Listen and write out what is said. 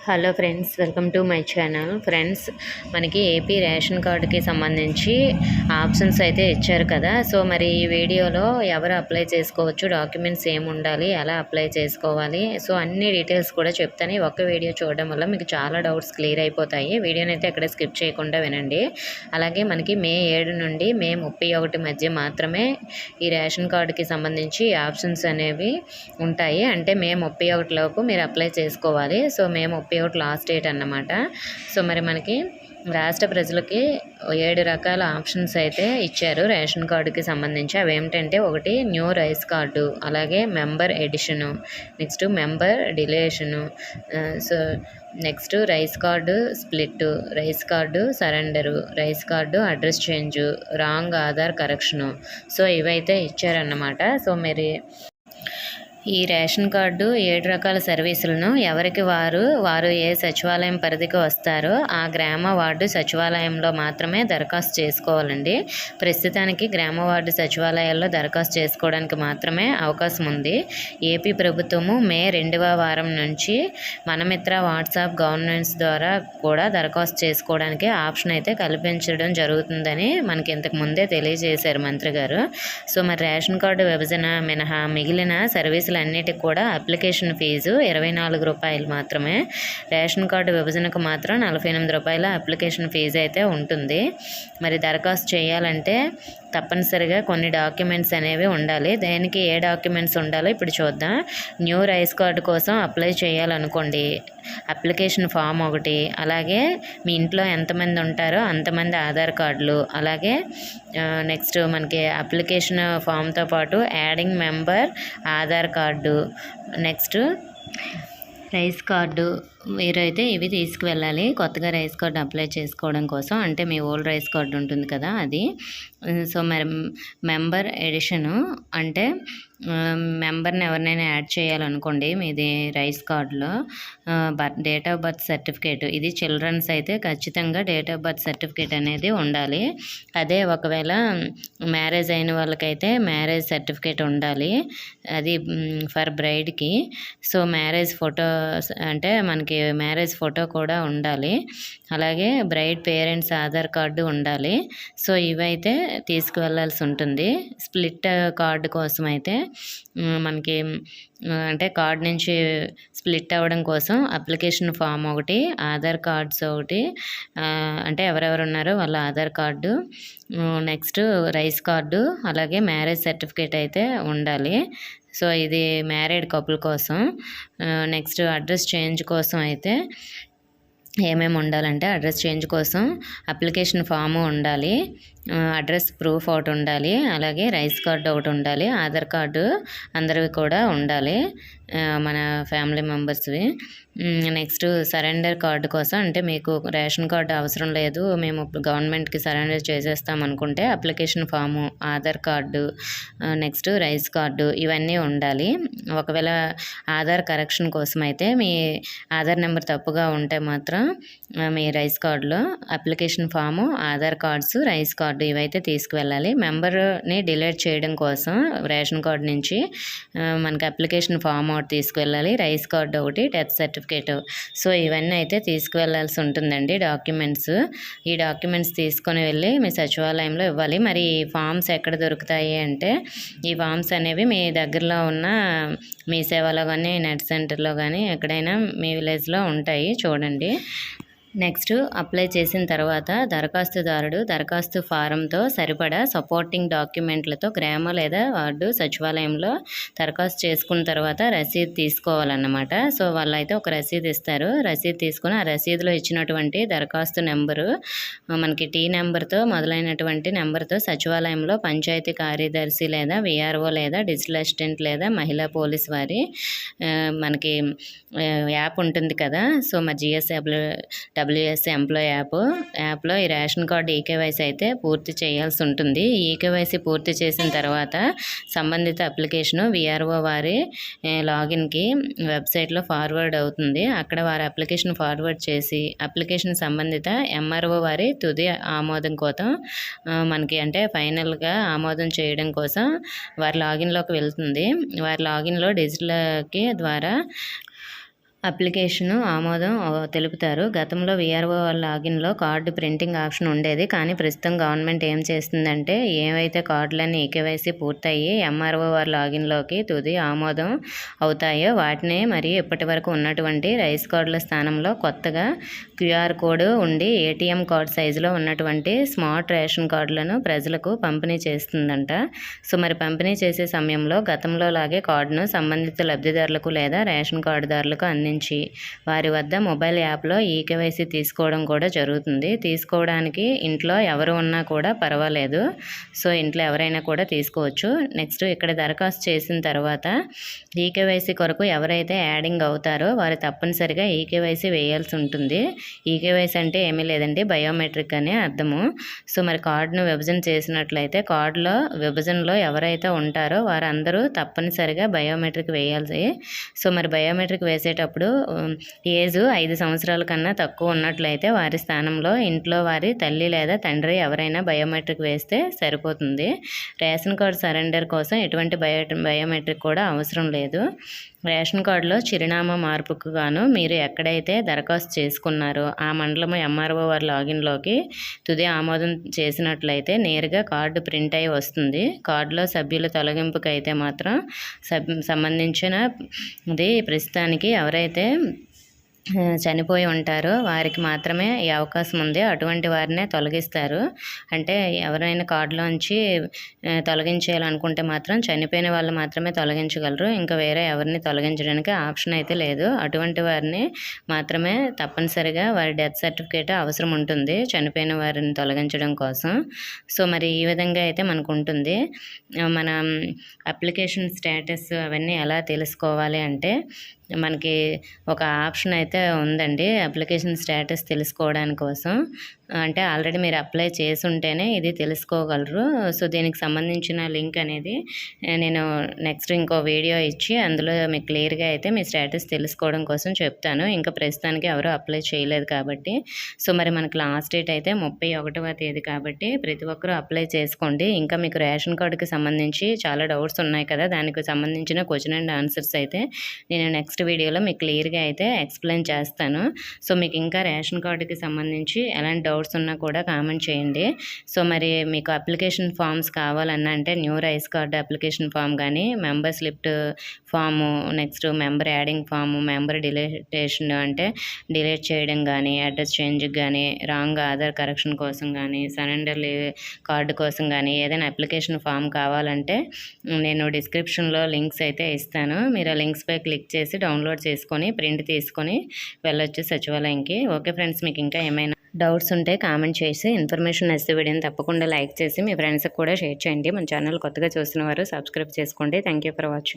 Hello friends, welcome to my channel. Friends, మనకి AP ration కార్డుకి సంబంధించి ఆప్షన్స్ అయితే ఇచ్చారు కదా. సో మరి ఈ వీడియోలో ఎవరు అప్లై చేసుకోవచ్చు, డాక్యుమెంట్స్ ఏమి ఉండాలి, ఎలా అప్లై చేసుకోవాలి, సో అన్ని డీటెయిల్స్ కూడా చెప్తాను. ఈ ఒక్క వీడియో చూడడం వల్ల మీకు చాలా డౌట్స్ క్లియర్ అయిపోతాయి. వీడియోని అయితే ఎక్కడ స్కిప్ చేయకుండా వినండి. అలాగే మనకి మే 7 నుండి మే 31 మధ్య మాత్రమే ఈ రేషన్ కార్డుకి సంబంధించి ఆప్షన్స్ అనేవి ఉంటాయి. అంటే మే 31 లోపు మీరు అప్లై చేసుకోవాలి. సో మే 31 లాస్ట్ డేట్ అన్నమాట. సో మరి మనకి రాష్ట్ర ప్రజలకి 7 రకాల ఆప్షన్స్ అయితే ఇచ్చారు రేషన్ కార్డుకి సంబంధించి. అవి ఏమిటంటే, ఒకటి న్యూ రైస్ కార్డు, అలాగే member addition, next member deletion, so next rice card split, rice card surrender, rice card address change, wrong Aadhaar correction. So ఇవైతే ఇచ్చారన్నమాట. సో మరి ఈ రేషన్ కార్డు 7 రకాల సర్వీసులను ఎవరికి వారు ఏ సచివాలయం పరిధికి వస్తారో ఆ గ్రామ వార్డు సచివాలయంలో మాత్రమే దరఖాస్తు చేసుకోవాలండి. ప్రస్తుతానికి గ్రామ వార్డు సచివాలయాల్లో దరఖాస్తు చేసుకోవడానికి మాత్రమే అవకాశం ఉంది. ఏపీ ప్రభుత్వము మే 2వ వారం నుంచి మనమిత్ర వాట్సాప్ గవర్నెన్స్ ద్వారా కూడా దరఖాస్తు చేసుకోవడానికి ఆప్షన్ అయితే కల్పించడం జరుగుతుందని మనకి ఇంతకు ముందే తెలియజేశారు మంత్రి గారు. సో మరి రేషన్ కార్డు విభజన మినహా మిగిలిన సర్వీసులు అన్నిటికి కూడా అప్లికేషన్ ఫీజు 24 రూపాయలు మాత్రమే. రేషన్ కార్డు విభజనకు మాత్రం 48 రూపాయల అప్లికేషన్ ఫీజు అయితే ఉంటుంది. మరి దరఖాస్తు చేయాలంటే తప్పనిసరిగా కొన్ని డాక్యుమెంట్స్ అనేవి ఉండాలి. దేనికి ఏ డాక్యుమెంట్స్ ఉండాలో ఇప్పుడు చూద్దాం. న్యూ రైస్ కార్డు కోసం అప్లై చేయాలనుకోండి, అప్లికేషన్ ఫామ్ ఒకటి, అలాగే మీ ఇంట్లో ఎంతమంది ఉంటారో అంతమంది ఆధార్ కార్డులు, అలాగే నెక్స్ట్ మనకి అప్లికేషన్ ఫామ్తో పాటు adding member Aadhaar card, next rice card మీరైతే ఇవి తీసుకువెళ్ళాలి. కొత్తగా రైస్ కార్డు అప్లై చేసుకోవడం కోసం, అంటే మీ ఓల్డ్ రైస్ కార్డు ఉంటుంది కదా అది. సో మరి మెంబర్ ఎడిషను అంటే మెంబర్ని ఎవరినైనా యాడ్ చేయాలనుకోండి మీది రైస్ కార్డులో, డేట్ ఆఫ్ బర్త్ సర్టిఫికేట్, ఇది చిల్డ్రన్స్ అయితే ఖచ్చితంగా డేట్ ఆఫ్ బర్త్ సర్టిఫికేట్ అనేది ఉండాలి. అదే ఒకవేళ మ్యారేజ్ అయిన వాళ్ళకైతే మ్యారేజ్ సర్టిఫికేట్ ఉండాలి, అది ఫర్ బ్రైడ్కి. సో మ్యారేజ్ ఫోటో అంటే మనకి మ్యారేజ్ ఫోటో కూడా ఉండాలి. అలాగే బ్రైడ్ పేరెంట్స్ ఆధార్ కార్డు ఉండాలి. సో ఇవైతే తీసుకువెళ్ళాల్సి ఉంటుంది. స్ప్లిట్ కార్డు కోసం అయితే మనకి అంటే కార్డ్ నుంచి స్ప్లిట్ అవ్వడం కోసం అప్లికేషన్ ఫామ్ ఒకటి, ఆధార్ కార్డ్స్ ఒకటి, అంటే ఎవరెవరు ఉన్నారో వాళ్ళ Aadhaar card, next rice card, అలాగే మ్యారేజ్ సర్టిఫికేట్ అయితే ఉండాలి. సో ఇది మ్యారీడ్ కపుల్ కోసం. నెక్స్ట్ అడ్రస్ చేంజ్ కోసం అయితే ఏమేమి ఉండాలంటే, అడ్రస్ చేంజ్ కోసం అప్లికేషన్ ఫాము ఉండాలి, అడ్రస్ ప్రూఫ్ ఒకటి ఉండాలి, అలాగే రైస్ కార్డు ఒకటి ఉండాలి, ఆధార్ కార్డు అందరివి కూడా ఉండాలి, మన ఫ్యామిలీ మెంబర్స్వి. నెక్స్ట్ సరెండర్ కార్డు కోసం, అంటే మీకు రేషన్ కార్డు అవసరం లేదు, మేము గవర్నమెంట్కి సరెండర్ చేసేస్తాం అనుకుంటే application form, Aadhaar card, next rice card ఇవన్నీ ఉండాలి. ఒకవేళ ఆధార్ కరెక్షన్ కోసం అయితే మీ ఆధార్ నెంబర్ తప్పుగా ఉంటే మాత్రం మీ రైస్ కార్డులో application form, Aadhaar cards, rice card ఇవైతే తీసుకువెళ్ళాలి. మెంబర్ని డిలీట్ చేయడం కోసం రేషన్ కార్డు నుంచి మనకి అప్లికేషన్ ఫామ్ ఒకటి తీసుకువెళ్ళాలి, రైస్ కార్డు ఒకటి, డెత్ సర్టిఫికేట్. సో ఇవన్నీ అయితే తీసుకువెళ్ళాల్సి ఉంటుందండి డాక్యుమెంట్స్. ఈ డాక్యుమెంట్స్ తీసుకొని వెళ్ళి మీ సచివాలయంలో ఇవ్వాలి. మరి ఈ ఫామ్స్ ఎక్కడ దొరుకుతాయి అంటే, ఈ ఫామ్స్ అనేవి మీ దగ్గరలో ఉన్న మీ సేవలో కానీ నెట్ సెంటర్లో కానీ ఎక్కడైనా మీ విలేజ్లో ఉంటాయి, చూడండి. నెక్స్ట్ అప్లై చేసిన తర్వాత దరఖాస్తుదారుడు దరఖాస్తు ఫారంతో సరిపడా సపోర్టింగ్ డాక్యుమెంట్లతో గ్రామ లేదా వార్డు సచివాలయంలో దరఖాస్తు చేసుకున్న తర్వాత రసీదు తీసుకోవాలన్నమాట. సో వాళ్ళు అయితే ఒక రసీదు ఇస్తారు. రసీదు తీసుకుని ఆ రసీదులో ఇచ్చినటువంటి దరఖాస్తు నెంబరు, మనకి టీ నెంబర్తో మొదలైనటువంటి నెంబర్తో సచివాలయంలో పంచాయతీ కార్యదర్శి లేదా విఆర్ఓ లేదా డిజిటల్ అసిస్టెంట్ లేదా మహిళా పోలీస్ వారి మనకి యాప్ ఉంటుంది కదా. సో మరి డబ్ల్యూఎస్ ఎంప్లాయ్ యాప్లో ఈ రేషన్ కార్డు ఈకేవైసీ అయితే పూర్తి చేయాల్సి ఉంటుంది. ఈకేవైసీ పూర్తి చేసిన తర్వాత సంబంధిత అప్లికేషను విఆర్ఓ వారి లాగిన్కి వెబ్సైట్లో ఫార్వర్డ్ అవుతుంది. అక్కడ వారి అప్లికేషన్ ఫార్వర్డ్ చేసి అప్లికేషన్ సంబంధిత ఎంఆర్ఓ వారి తుది ఆమోదం కోసం మనకి అంటే ఫైనల్గా ఆమోదం చేయడం కోసం వారి లాగిన్లోకి వెళ్తుంది. వారి లాగిన్లో డిజిటల్కి ద్వారా అప్లికేషన్ ఆమోదం తెలుపుతారు. గతంలో వీఆర్ఓ లాగిన్లో కార్డు ప్రింటింగ్ ఆప్షన్ ఉండేది. కానీ ప్రస్తుతం గవర్నమెంట్ ఏం చేస్తుందంటే ఏవైతే కార్డులన్నీ ఈకేవైసీ పూర్తయ్యి ఎంఆర్ఓ వారి లాగిన్లోకి తుది ఆమోదం అవుతాయో వాటిని మరి ఇప్పటి వరకు ఉన్నటువంటి రైస్ కార్డుల స్థానంలో కొత్తగా క్యూఆర్ కోడ్ ఉండి ఏటీఎం కార్డు సైజులో ఉన్నటువంటి స్మార్ట్ రేషన్ కార్డులను ప్రజలకు పంపిణీ చేస్తుందంట. సో మరి పంపిణీ చేసే సమయంలో గతంలో లాగే కార్డును సంబంధిత లబ్ధిదారులకు లేదా రేషన్ కార్డుదారులకు అందించి వారి వద్ద మొబైల్ యాప్లో ఈకేవైసీ తీసుకోవడం కూడా జరుగుతుంది. తీసుకోవడానికి ఇంట్లో ఎవరు ఉన్నా కూడా పర్వాలేదు. సో ఇంట్లో ఎవరైనా కూడా తీసుకోవచ్చు. నెక్స్ట్ ఇక్కడ దరఖాస్తు చేసిన తర్వాత ఈకేవైసీ కొరకు ఎవరైతే యాడింగ్ అవుతారో వారు తప్పనిసరిగా ఈకేవైసీ వేయాల్సి ఉంటుంది. ఈకేవైసీ అంటే ఏమీ లేదండి, బయోమెట్రిక్ అనే అర్థము. సో మరి కార్డును విభజన చేసినట్లయితే కార్డులో విభజనలో ఎవరైతే ఉంటారో వారందరూ తప్పనిసరిగా బయోమెట్రిక్ వేయాల్సి. సో మరి బయోమెట్రిక్ వేసేటప్పుడు ఏజ్ 5 సంవత్సరాల కన్నా తక్కువ ఉన్నట్లయితే వారి స్థానంలో ఇంట్లో వారి తల్లి లేదా తండ్రి ఎవరైనా బయోమెట్రిక్ వేస్తే సరిపోతుంది. రేషన్ కార్డు సరెండర్ కోసం ఎటువంటి బయోమెట్రిక్ కూడా అవసరం లేదు. రేషన్ కార్డులో చిరునామా మార్పుకు గాను మీరు ఎక్కడైతే దరఖాస్తు చేసుకున్నారో ఆ మండలం ఎంఆర్ఓ వారి లాగిన్లోకి తుది ఆమోదం చేసినట్లయితే నేరుగా కార్డు ప్రింట్ అయి వస్తుంది. కార్డులో సభ్యుల తొలగింపుకి అయితే మాత్రం సంబంధించినది ప్రస్తుతానికి ఎవరైతే చనిపోయి ఉంటారో వారికి మాత్రమే ఈ అవకాశం ఉంది. అటువంటి వారినే తొలగిస్తారు. అంటే ఎవరైనా కార్డులోంచి తొలగించేయాలనుకుంటే మాత్రం చనిపోయిన వాళ్ళు మాత్రమే తొలగించగలరు. ఇంకా వేరే ఎవరిని తొలగించడానికి ఆప్షన్ అయితే లేదు. అటువంటి వారిని మాత్రమే తప్పనిసరిగా వారి డెత్ సర్టిఫికేట్ అవసరం ఉంటుంది చనిపోయిన వారిని తొలగించడం కోసం. సో మరి ఈ విధంగా అయితే మనకు ఉంటుంది. మన అప్లికేషన్ స్టేటస్ అవన్నీ ఎలా తెలుసుకోవాలి అంటే మనకి ఒక ఆప్షన్ అయితే ఉందండి అప్లికేషన్ స్టేటస్ తెలుసుకోవడానికి కోసం. అంటే ఆల్రెడీ మీరు అప్లై చేసి ఉంటేనే ఇది తెలుసుకోగలరు. సో దీనికి సంబంధించిన లింక్ అనేది నేను నెక్స్ట్ ఇంకో వీడియో ఇచ్చి అందులో మీకు క్లియర్గా అయితే మీ స్టేటస్ తెలుసుకోవడం కోసం చెప్తాను. ఇంకా ప్రస్తుతానికి ఎవరు అప్లై చేయలేదు కాబట్టి. సో మరి మనకు లాస్ట్ డేట్ అయితే 31వ తేదీ కాబట్టి ప్రతి ఒక్కరూ అప్లై చేసుకోండి. ఇంకా మీకు రేషన్ కార్డుకి సంబంధించి చాలా డౌట్స్ ఉన్నాయి కదా, దానికి సంబంధించిన క్వశ్చన్ అండ్ ఆన్సర్స్ అయితే నేను నెక్స్ట్ వీడియోలో మీకు క్లియర్గా అయితే ఎక్స్ప్లెయిన్ చేస్తాను. సో మీకు ఇంకా రేషన్ కార్డుకి సంబంధించి ఎలాంటి డౌట్స్ ఉన్నా కూడా కామెంట్ చేయండి. సో మరి మీకు అప్లికేషన్ ఫామ్స్ కావాలన్నా అంటే new rice card application form కానీ member split form, next member adding form, member deletion అంటే డిలీట్ చేయడం కానీ, అడ్రస్ చేంజ్కి కానీ, రాంగ్ ఆధార్ కరెక్షన్ కోసం కానీ, సరెండర్ కార్డు కోసం కానీ ఏదైనా అప్లికేషన్ ఫామ్ కావాలంటే నేను డిస్క్రిప్షన్లో లింక్స్ అయితే ఇస్తాను. మీరు ఆ లింక్స్పై క్లిక్ చేసి డౌన్లోడ్ చేసుకొని ప్రింట్ తీసుకొని వెళ్ళొచ్చు సచివాలయంకి. ఓకే ఫ్రెండ్స్, మీకు ఇంకా ఏమైనా డౌట్స్ ఉంటే కామెంట్ చేసి ఇన్ఫర్మేషన్ నచ్చితే వీడియోని తప్పకుండా లైక్ చేసి మీ ఫ్రెండ్స్కి కూడా షేర్ చేయండి. మన ఛానల్ కొత్తగా చూస్తున్న వారు సబ్స్క్రైబ్ చేసుకోండి. Thank you for watching.